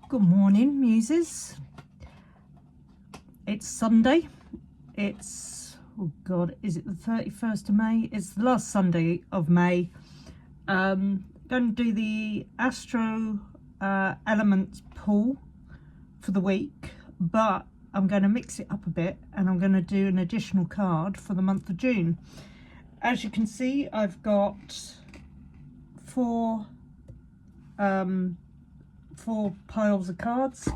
Good morning, muses. It's Sunday. It's, oh God, is it the 31st of May? It's the last Sunday of May. Going to do the Astro Elements pull for the week, but I'm going to mix it up a bit and I'm going to do an additional card for the month of June. As you can see, I've got four piles of cards.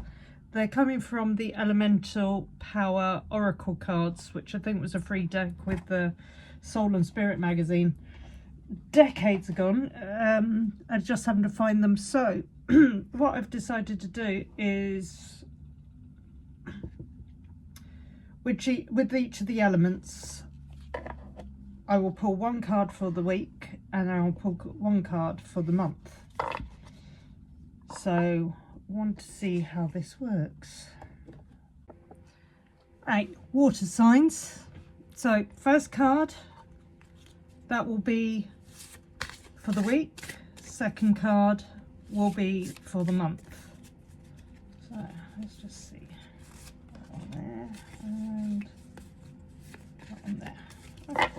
They're coming from the Elemental Power Oracle cards, which I think was a free deck with the Soul and Spirit magazine decades ago. I just happened to find them. So what I've decided to do is with each of the elements, I will pull one card for the week and I will pull one card for the month. So I want to see how this works. Right, water signs. So first card, that will be for the week. Second card will be for the month. So let's just see. That one there and that one there. Okay,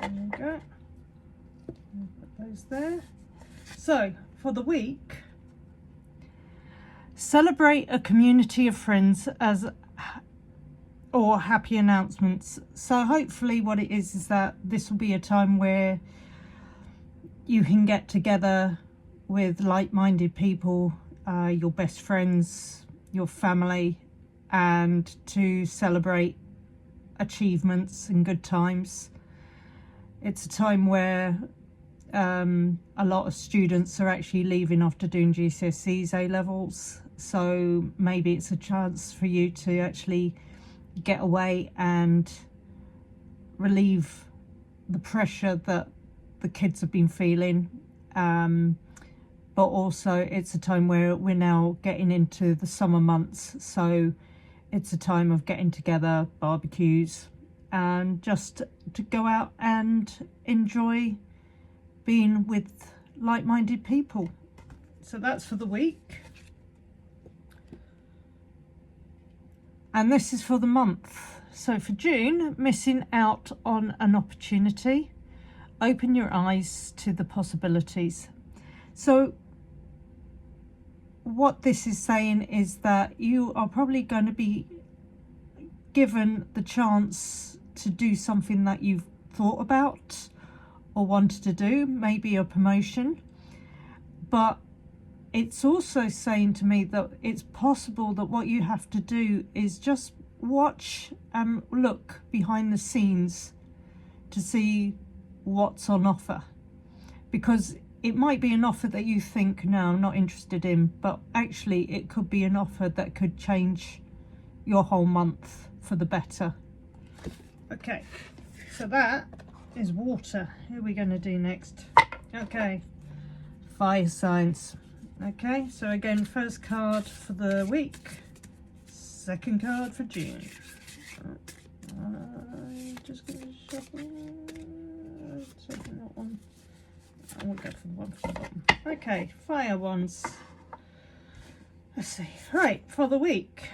there we go. I'll put those there. So for the week, celebrate a community of friends or happy announcements. So hopefully what it is that this will be a time where you can get together with like-minded people, your best friends, your family, and to celebrate achievements and good times. It's a time where a lot of students are actually leaving after doing GCSEs, A-levels. So maybe it's a chance for you to actually get away and relieve the pressure that the kids have been feeling. But also it's a time where we're now getting into the summer months. So it's a time of getting together, barbecues, and just to go out and enjoy being with like-minded people. So that's for the week. And this is for the month. So for June, missing out on an opportunity. Open your eyes to the possibilities. So what this is saying is that you are probably going to be given the chance to do something that you've thought about or wanted to do, maybe a promotion. But it's also saying to me that it's possible that what you have to do is just watch and look behind the scenes to see what's on offer. Because it might be an offer that you think, no, I'm not interested in, but actually it could be an offer that could change your whole month for the better. Okay, so that is water. Who are we going to do next? Okay, fire signs. Okay, so again, first card for the week, second card for June. Just going to shuffle. Taking that one. I won't go for the one for the bottom. Okay, fire ones. Let's see. Right, for the week.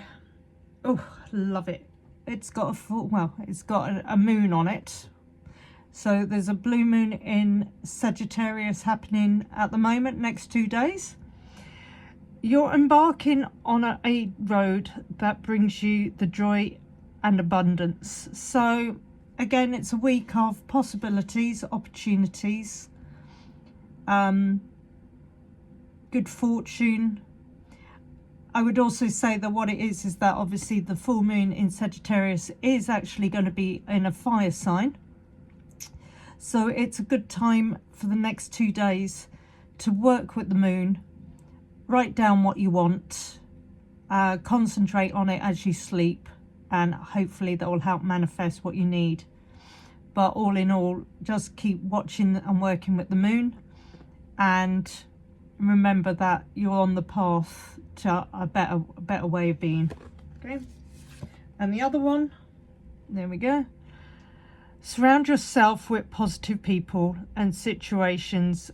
Oh, love it. It's got a full, well, it's got a moon on it. So there's a blue moon in Sagittarius happening at the moment, next 2 days. You're embarking on a road that brings you the joy and abundance. So again, it's a week of possibilities, opportunities, good fortune. I would also say that what it is that obviously the full moon in Sagittarius is actually going to be in a fire sign. So it's a good time for the next 2 days to work with the moon, write down what you want, concentrate on it as you sleep, and hopefully that will help manifest what you need. But all in all, just keep watching and working with the moon, and remember that you're on the path to a better way of being. Okay, and the other one, there we go. Surround yourself with positive people and situations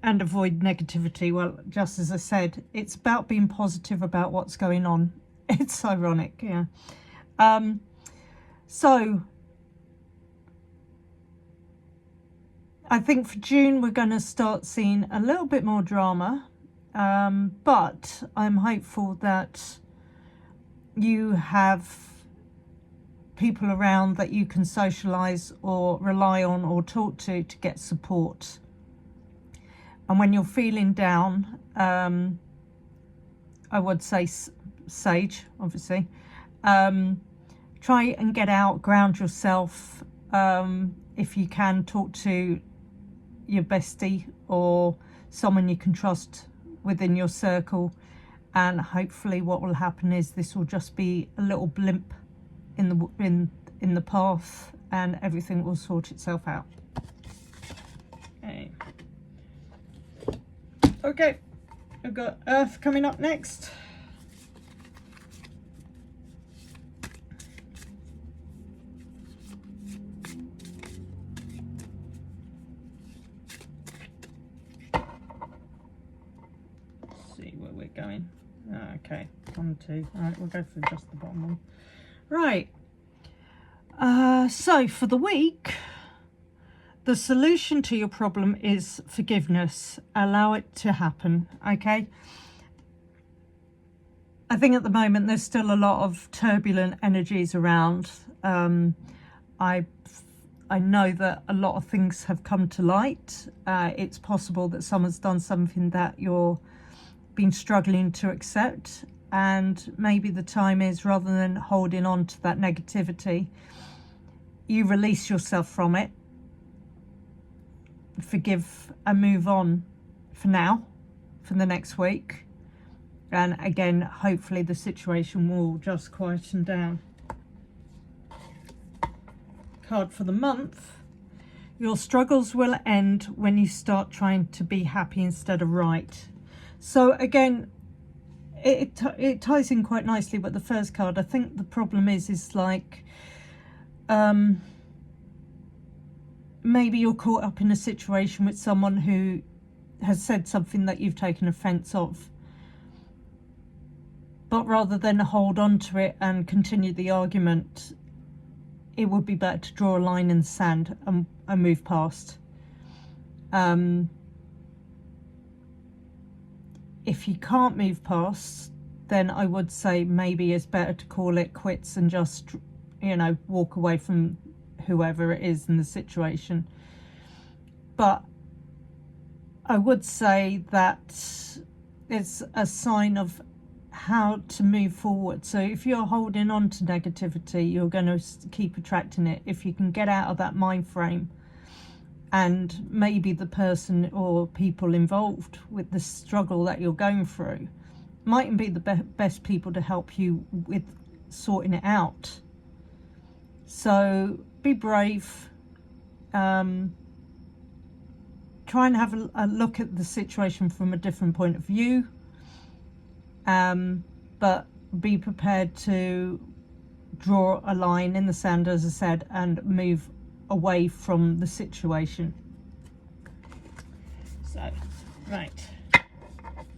and avoid negativity. Well, just as I said, it's about being positive about what's going on. It's ironic, yeah. So I think for June we're going to start seeing a little bit more drama, but I'm hopeful that you have people around that you can socialise or rely on or talk to get support. And when you're feeling down, I would say sage, obviously. Try and get out, ground yourself. If you can, talk to your bestie or someone you can trust within your circle, and hopefully what will happen is this will just be a little blimp in the path, and everything will sort itself out. Okay, I've got Earth coming up next. Going. Okay, 1, 2. All right, we'll go for just the bottom one. Right. So for the week, the solution to your problem is forgiveness. Allow it to happen. Okay. I think at the moment there's still a lot of turbulent energies around. I know that a lot of things have come to light. It's possible that someone's done something that you're been struggling to accept, and maybe the time is, rather than holding on to that negativity, you release yourself from it, forgive and move on for now, for the next week, and again hopefully the situation will just quieten down. Card for the month: your struggles will end when you start trying to be happy instead of right. So again, it ties in quite nicely with the first card. I think the problem is like, maybe you're caught up in a situation with someone who has said something that you've taken offence of. But rather than hold on to it and continue the argument, it would be better to draw a line in the sand and move past. If you can't move past, then I would say maybe it's better to call it quits and just, walk away from whoever it is in the situation. But I would say that it's a sign of how to move forward. So if you're holding on to negativity, you're going to keep attracting it. If you can get out of that mind frame, and maybe the person or people involved with the struggle that you're going through mightn't be the best people to help you with sorting it out. So be brave. Try and have a look at the situation from a different point of view. But be prepared to draw a line in the sand, as I said, and move away from the situation. So, right,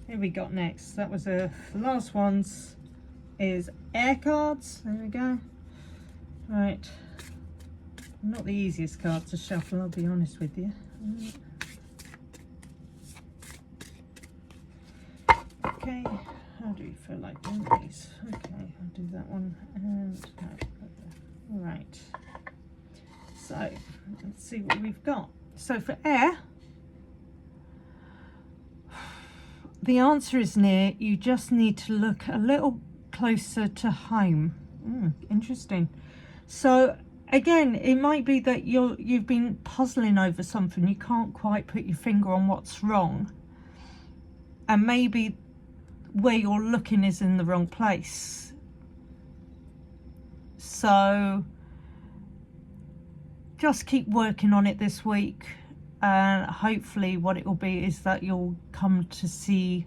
here we got next. That was the last ones is air cards. There we go. Right, not the easiest card to shuffle, I'll be honest with you. Okay, how do you feel like doing these? Okay, I'll do that one and that. All right. So let's see what we've got. So for air, the answer is near. You just need to look a little closer to home. Interesting. So again, it might be that you've been puzzling over something. You can't quite put your finger on what's wrong, and maybe where you're looking is in the wrong place. So just keep working on it this week, and hopefully what it will be is that you'll come to see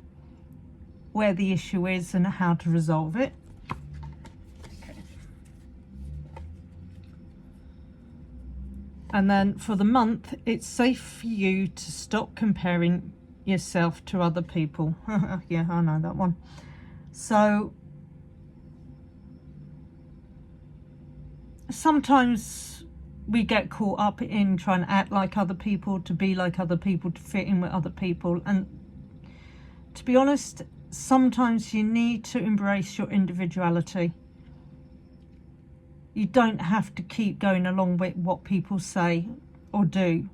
where the issue is and how to resolve it. Okay. And then for the month, it's safe for you to stop comparing yourself to other people. Yeah, I know that one. So sometimes we get caught up in trying to act like other people, to be like other people, to fit in with other people. And to be honest, sometimes you need to embrace your individuality. You don't have to keep going along with what people say or do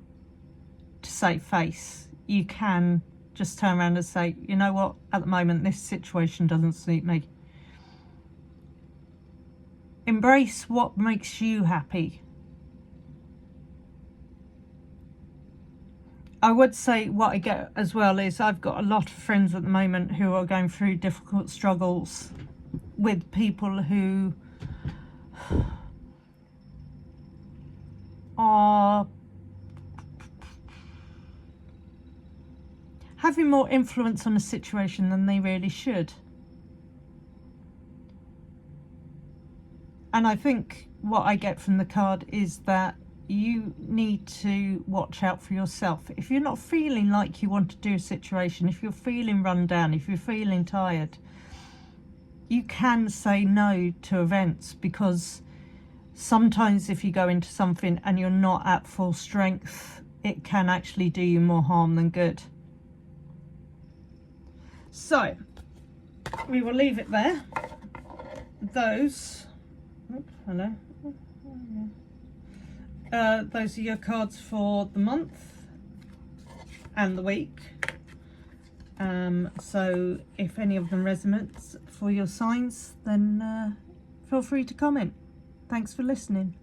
to save face. You can just turn around and say, you know what, at the moment this situation doesn't suit me. Embrace what makes you happy. I would say what I get as well is I've got a lot of friends at the moment who are going through difficult struggles with people who are having more influence on a situation than they really should. And I think what I get from the card is that you need to watch out for yourself. If you're not feeling like you want to do a situation, if you're feeling run down, if you're feeling tired, you can say no to events, because sometimes if you go into something and you're not at full strength, it can actually do you more harm than good. So we will leave it there. Those, hello. Those are your cards for the month and the week. So if any of them resonates for your signs, then feel free to comment. Thanks for listening.